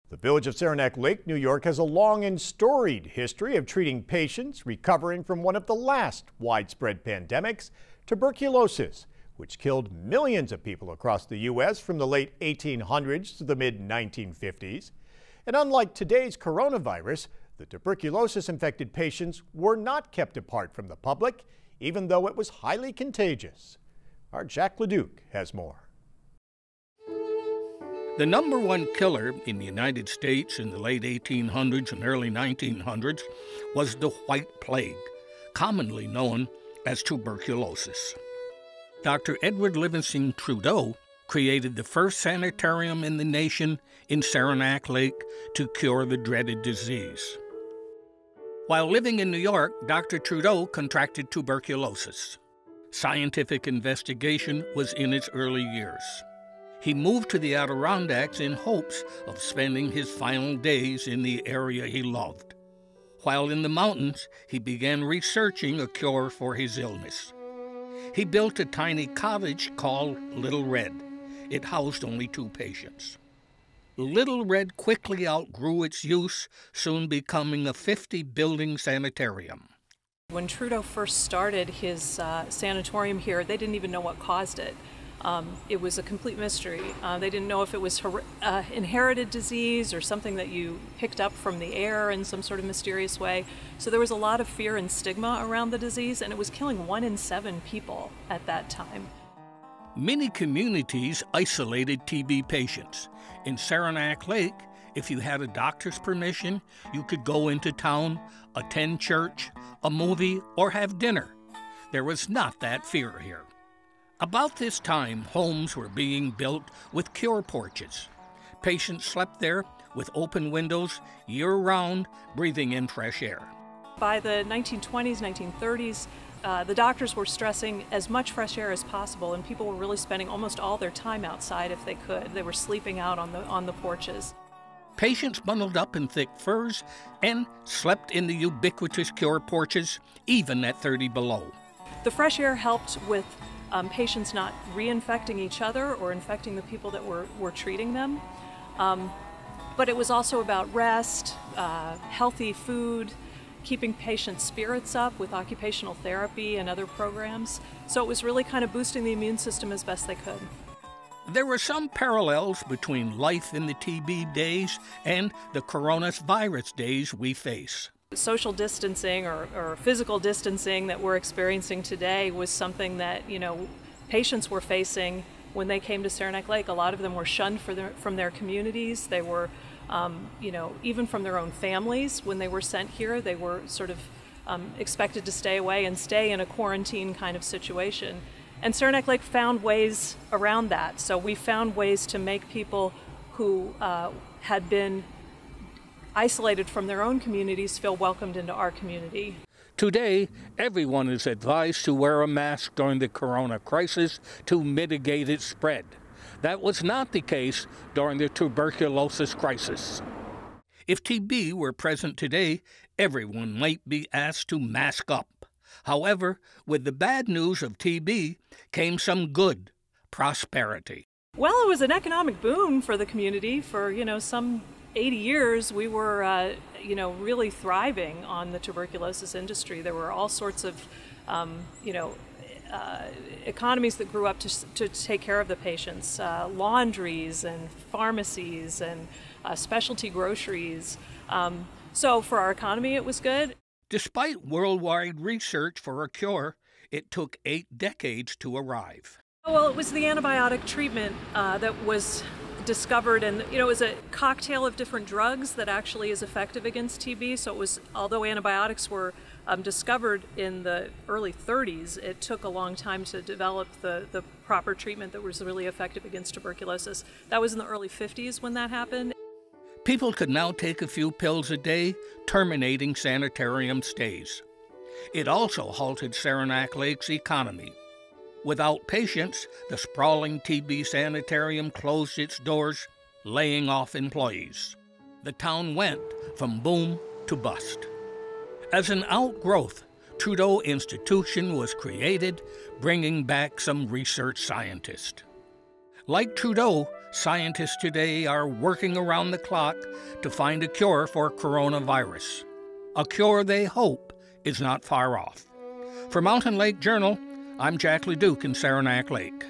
The Village of Saranac Lake, New York has a long and storied history of treating patients recovering from one of the last widespread pandemics, tuberculosis, which killed millions of people across the U.S. from the late 1800s to the mid-1950s. And unlike today's coronavirus, the tuberculosis-infected patients were not kept apart from the public, even though it was highly contagious. Our Jack LaDuke has more. The number one killer in the United States in the late 1800s and early 1900s was the White Plague, commonly known as tuberculosis. Dr. Edward Livingston Trudeau created the first sanitarium in the nation in Saranac Lake to cure the dreaded disease. While living in New York, Dr. Trudeau contracted tuberculosis. Scientific investigation was in its early years. He moved to the Adirondacks in hopes of spending his final days in the area he loved. While in the mountains, he began researching a cure for his illness. He built a tiny cottage called Little Red. It housed only 2 patients. Little Red quickly outgrew its use, soon becoming a 50-building sanitarium. When Trudeau first started his sanatorium here, they didn't even know what caused it. It was a complete mystery. They didn't know if it was inherited disease or something that you picked up from the air in some sort of mysterious way. So there was a lot of fear and stigma around the disease, and it was killing 1 in 7 people at that time. Many communities isolated TB patients. In Saranac Lake, if you had a doctor's permission, you could go into town, attend church, a movie, or have dinner. There was not that fear here. About this time, homes were being built with cure porches. Patients slept there with open windows year-round, breathing in fresh air. By the 1920s, 1930s, the doctors were stressing as much fresh air as possible, and people were really spending almost all their time outside if they could. They were sleeping out on the porches. Patients bundled up in thick furs and slept in the ubiquitous cure porches, even at 30 below. The fresh air helped with patients not reinfecting each other or infecting the people that were treating them. But it was also about rest, healthy food, keeping patients' spirits up with occupational therapy and other programs. So it was really kind of boosting the immune system as best they could. There were some parallels between life in the TB days and the coronavirus days we face. Social distancing or physical distancing that we're experiencing today was something that, patients were facing when they came to Saranac Lake. A lot of them were shunned from their communities. They were, even from their own families. When they were sent here, they were sort of expected to stay away and stay in a quarantine kind of situation. And Saranac Lake found ways around that. So we found ways to make people who had been isolated from their own communities feel welcomed into our community. Today, everyone is advised to wear a mask during the corona crisis to mitigate its spread. That was not the case during the tuberculosis crisis. If TB were present today, everyone might be asked to mask up. However, with the bad news of TB came some good, prosperity. Well, it was an economic boom for the community. For, some 80 years, we were, really thriving on the tuberculosis industry. There were all sorts of, economies that grew up to take care of the patients, laundries and pharmacies and specialty groceries. So for our economy, it was good. Despite worldwide research for a cure, it took 8 decades to arrive. Well, it was the antibiotic treatment that was discovered, and it was a cocktail of different drugs that actually is effective against TB. So it was, although antibiotics were discovered in the early 30s, it took a long time to develop the proper treatment that was really effective against tuberculosis. That was in the early 50s when that happened. People could now take a few pills a day, terminating sanitarium stays. It also halted Saranac Lake's economy. Without patients, the sprawling TB sanitarium closed its doors, laying off employees. The town went from boom to bust. As an outgrowth, Trudeau Institution was created, bringing back some research scientists. Like Trudeau, Scientists today are working around the clock to find a cure for coronavirus. A cure they hope is not far off. For Mountain Lake Journal, I'm Jack LaDuke in Saranac Lake.